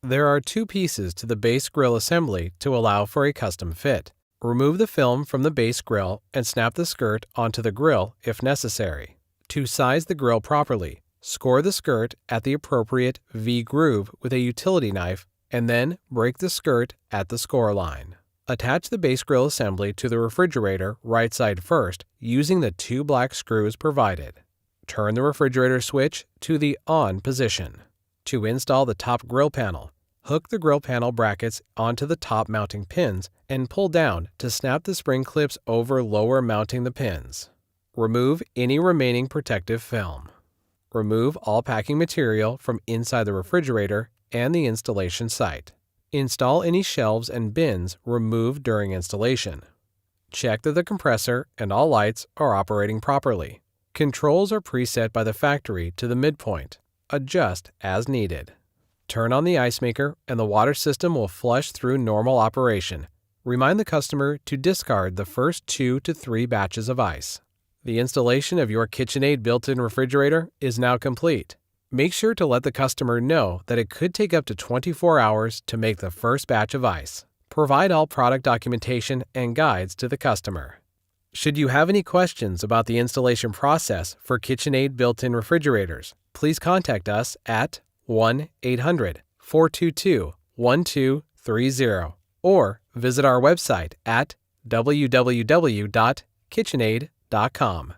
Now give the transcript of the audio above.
There are two pieces to the base grill assembly to allow for a custom fit. Remove the film from the base grill and snap the skirt onto the grill if necessary. To size the grill properly, score the skirt at the appropriate V-groove with a utility knife and then break the skirt at the score line. Attach the base grill assembly to the refrigerator right side first using the two black screws provided. Turn the refrigerator switch to the on position. To install the top grill panel, hook the grill panel brackets onto the top mounting pins and pull down to snap the spring clips over lower mounting the pins. Remove any remaining protective film. Remove all packing material from inside the refrigerator and the installation site. Install any shelves and bins removed during installation. Check that the compressor and all lights are operating properly. Controls are preset by the factory to the midpoint. Adjust as needed. Turn on the ice maker and the water system will flush through normal operation. Remind the customer to discard the first 2 to 3 batches of ice. The installation of your KitchenAid built-in refrigerator is now complete. Make sure to let the customer know that it could take up to 24 hours to make the first batch of ice. Provide all product documentation and guides to the customer. Should you have any questions about the installation process for KitchenAid built-in refrigerators, please contact us at 1-800-422-1230 or visit our website at www.kitchenaid.com.